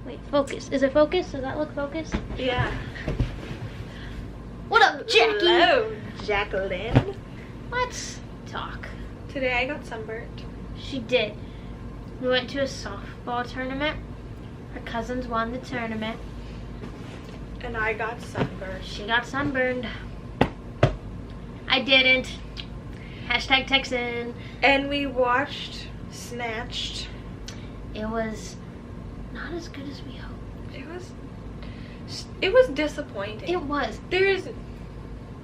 Wait, focus. Is it focus? Does that look focused? Yeah. What up, Jackie? Hello, Jacqueline. Let's talk. Today I got sunburnt. She did. We went to a softball tournament. Her cousins won the tournament. And I got sunburnt. She got sunburned. I didn't. Hashtag Texan. And we watched Snatched. It was not as good as we hoped. It was disappointing. It was. There's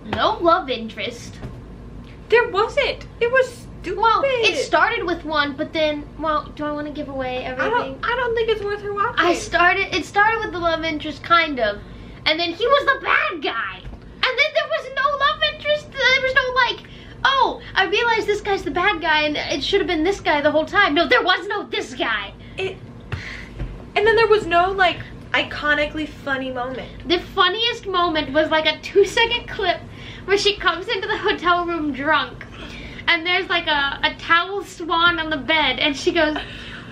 no love interest. There wasn't. It was stupid. Well, it started with one, but then, well, do I want to give away everything? I don't think it's worth her watching. It started with the love interest, kind of. And then he was the bad guy. And then there was no love interest. There was no like, oh, I realized this guy's the bad guy and it should have been this guy the whole time. No, there was no this guy. And then there was no like iconically funny moment. The funniest moment was like a 2-second clip where she comes into the hotel room drunk and there's like a towel swan on the bed and she goes,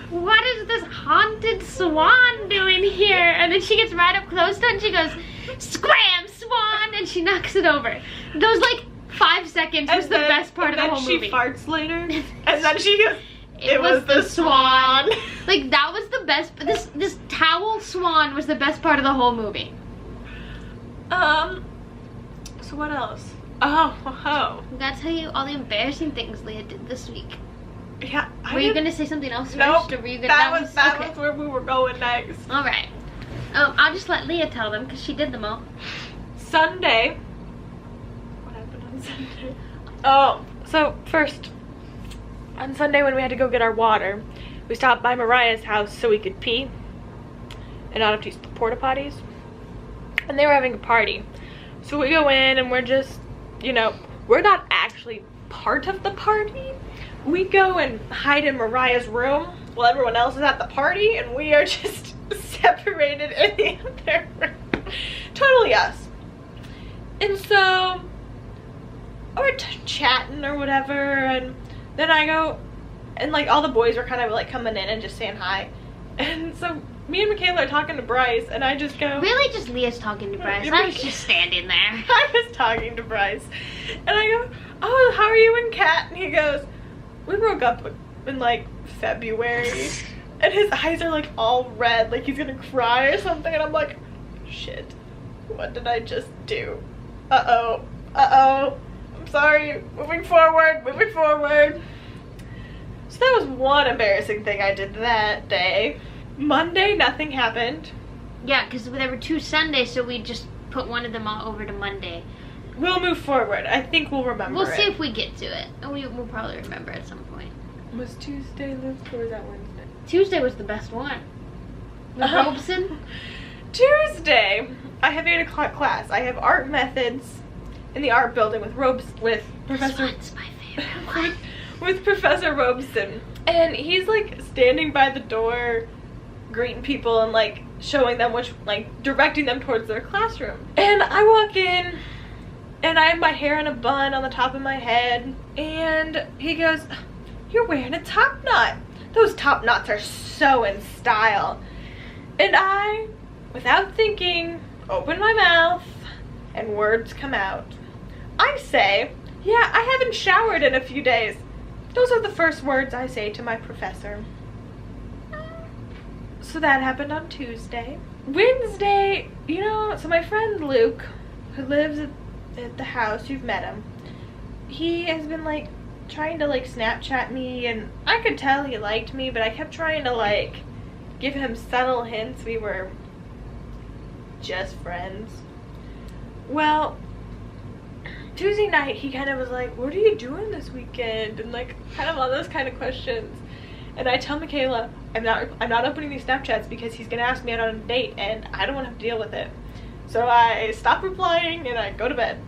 what is this haunted swan doing here? And then she gets right up close to it and she goes, scram swan, and she knocks it over. Those like 5 seconds was the best part of the whole movie. And then she farts later and then she goes, it was the swan. Like that was the best. This towel swan was the best part of the whole movie. So what else? Oh. I gotta tell you all the embarrassing things Leah did this week. Yeah. Were you gonna say something else nope, first? Or were you gonna, that was where we were going next. All right. I'll just let Leah tell them because she did them all. Sunday. What happened on Sunday? Oh, so first, on Sunday when we had to go get our water, we stopped by Mariah's house so we could pee and not have to use the porta potties. And they were having a party. So we go in and we're just, you know, we're not actually part of the party. We go and hide in Mariah's room while everyone else is at the party and we are just separated in the other room. Totally us. And so we're chatting or whatever, and then I go and like all the boys were kind of like coming in and just saying hi. And so me and Michaela are talking to Bryce and I just go, really just Leah's talking to Bryce. I was just standing there. I was talking to Bryce and I go, oh, how are you and Kat? And he goes, we broke up in like February. And his eyes are like all red, like he's gonna cry or something. And I'm like, shit, what did I just do? Uh-oh, I'm sorry, moving forward. So that was one embarrassing thing I did that day. Monday, nothing happened. Yeah, because there were 2 Sundays, so we just put one of them all over to Monday. We'll move forward. I think we'll remember We'll see if we get to it. And we'll probably remember at some point. Was Tuesday left or was that Wednesday? Tuesday was the best one. With Robeson? Tuesday, I have 8 o'clock class. I have art methods in the art building with Professor. This one's my favorite one. With Professor Robeson. And he's like standing by the door greeting people and like showing them directing them towards their classroom. And I walk in and I have my hair in a bun on the top of my head and he goes, you're wearing a top knot. Those top knots are so in style. And I, without thinking, open my mouth and words come out. I say, yeah, I haven't showered in a few days. Those are the first words I say to my professor. So that happened on Tuesday. Wednesday, you know, so my friend Luke, who lives at the house, you've met him, he has been like trying to like Snapchat me, and I could tell he liked me, but I kept trying to like give him subtle hints we were just friends. Well, Tuesday night he kind of was like, what are you doing this weekend? And like kind of all those kind of questions. And I tell Michaela, I'm not opening these Snapchats because he's gonna ask me out on a date and I don't want to have to deal with it. So I stop replying and I go to bed.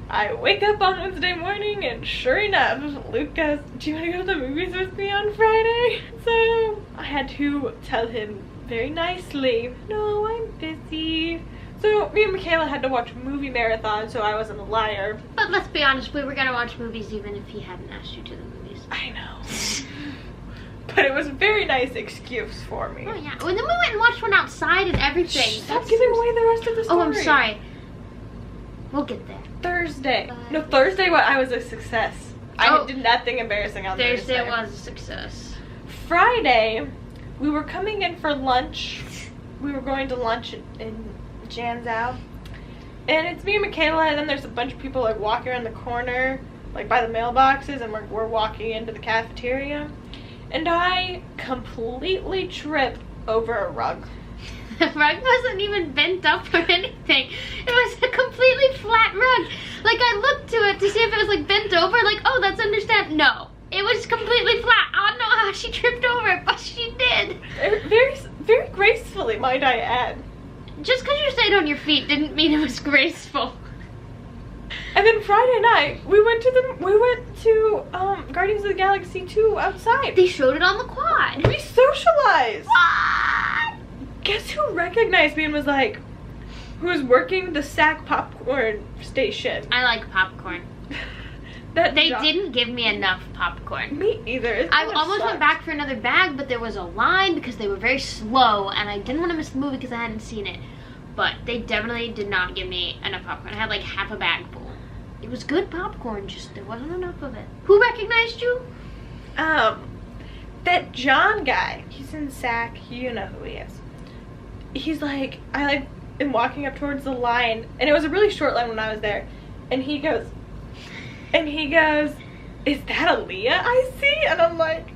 I wake up on Wednesday morning and sure enough, Luke goes, do you want to go to the movies with me on Friday? So I had to tell him very nicely, no, I'm busy. So me and Michaela had to watch a movie marathon, so I wasn't a liar. But let's be honest, we were gonna watch movies even if he hadn't asked you to the movies. I know. But it was a very nice excuse for me. Oh yeah, well then we went and watched one outside and everything. Stop giving away the rest of the story. Oh, I'm sorry. We'll get there. Thursday. No, Thursday I was a success. I did nothing embarrassing on Thursday. Thursday was a success. Friday, we were coming in for lunch. We were going to lunch in Janzao. And it's me and Michaela, and then there's a bunch of people like walking around the corner, like by the mailboxes, and we're walking into the cafeteria. And I completely trip over a rug. The rug wasn't even bent up or anything. It was a completely flat rug. Like, I looked to it to see if it was like bent over, like, oh, that's understand. No, it was completely flat. I don't know how she tripped over it, but she did. Very, very gracefully, might I add. Just because you stayed on your feet didn't mean it was graceful. And then Friday night, we went to Guardians of the Galaxy 2 outside. They showed it on the quad. We socialized. What? Guess who recognized me and was like, who was working the Sack popcorn station? I like popcorn. They didn't give me enough popcorn. Me either. I almost went back for another bag, but there was a line because they were very slow, and I didn't want to miss the movie because I hadn't seen it. But they definitely did not give me enough popcorn. I had like half a bag full. It was good popcorn, just there wasn't enough of it. Who recognized you? That John guy. He's in SAC. You know who he is. He's like, I am walking up towards the line, and it was a really short line when I was there, and he goes, is that a Leah I see? And I'm like,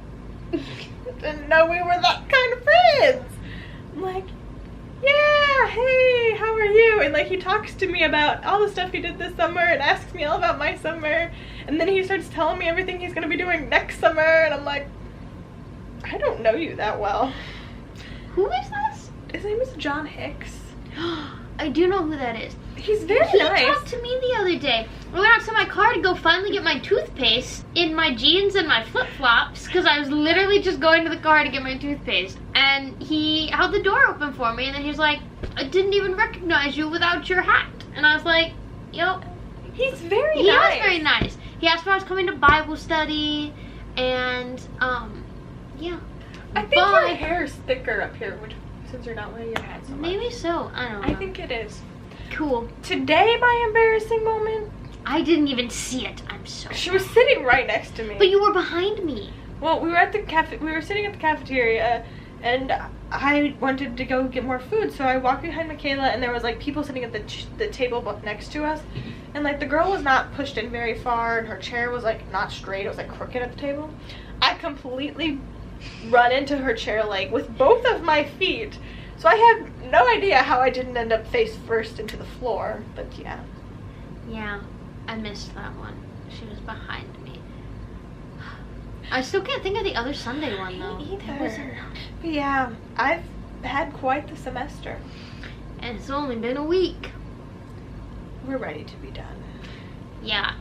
didn't know we were that kind of friends. I'm like, yeah, hey, how are you? And like, he talks to me about all the stuff he did this summer and asks me all about my summer, and then he starts telling me everything he's gonna be doing next summer, and I'm like, I don't know you that well. Who is this? His name is John Hicks. I do know who that is. He's very nice. He talked to me the other day. I went out to my car to go finally get my toothpaste in my jeans and my flip-flops because I was literally just going to the car to get my toothpaste. And he held the door open for me, and then he was like, I didn't even recognize you without your hat. And I was like, yo. He's very nice. He was very nice. He asked if I was coming to Bible study, and, yeah. I think your hair is thicker up here, since you're not wearing your hat so much. Maybe so. I don't know. I think it is. Cool. Today, my embarrassing moment. I didn't even see it. I'm so She was sitting right next to me. But you were behind me. Well, we were at the we were sitting at the cafeteria, and I wanted to go get more food, so I walked behind Michaela, and there was like people sitting at the table next to us, and like the girl was not pushed in very far, and her chair was like not straight. It was like crooked at the table. I completely run into her chair like with both of my feet. So I have no idea how I didn't end up face first into the floor, but yeah. Yeah, I missed that one. She was behind me. I still can't think of the other Sunday one though. Me either. But yeah, I've had quite the semester. And it's only been a week. We're ready to be done. Yeah,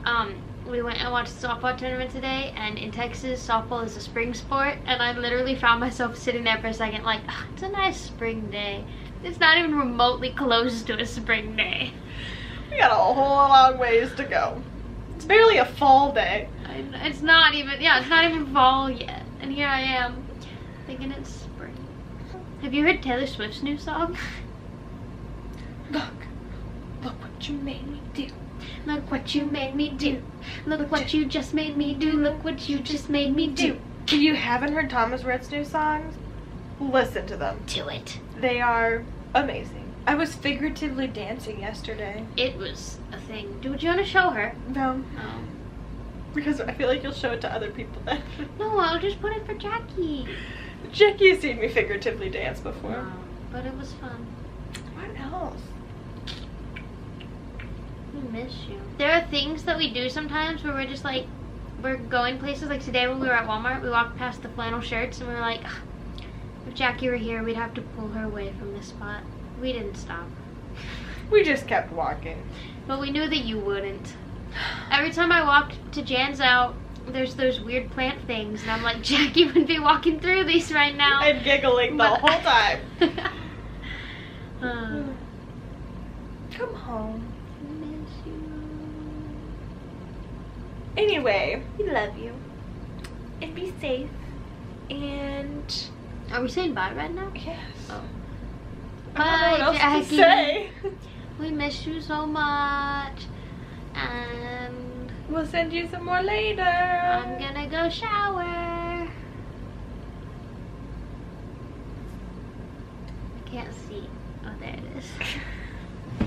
we went and watched the softball tournament today, and in Texas, softball is a spring sport, and I literally found myself sitting there for a second like, oh, it's a nice spring day. It's not even remotely close to a spring day. We got a whole long ways to go. It's barely a fall day. It's not even fall yet, and here I am, thinking it's spring. Have you heard Taylor Swift's new song? Look what you made me do. Look what you made me do. Look what you just made me do. Look what you just made me do. If you haven't heard Thomas Rhett's new songs, listen to them. Do it. They are amazing. I was figuratively dancing yesterday. It was a thing. Do you want to show her? No. Oh. Because I feel like you'll show it to other people then. No, I'll just put it for Jackie. Jackie has seen me figuratively dance before. No, but it was fun. What else? I miss you. There are things that we do sometimes where we're just like, we're going places. Like today when we were at Walmart, we walked past the flannel shirts and we were like, if Jackie were here, we'd have to pull her away from this spot. We didn't stop. We just kept walking. But we knew that you wouldn't. Every time I walked to Jan's out, there's those weird plant things, and I'm like, Jackie would be walking through these right now. And giggling the whole time. Come home. I miss you. Anyway, we love you. And be safe. And... Are we saying bye right now? Yes. Oh. I don't know what else Jackie. to say. We miss you so much. And We'll send you some more later. I'm gonna go shower. I can't see. Oh, there it is.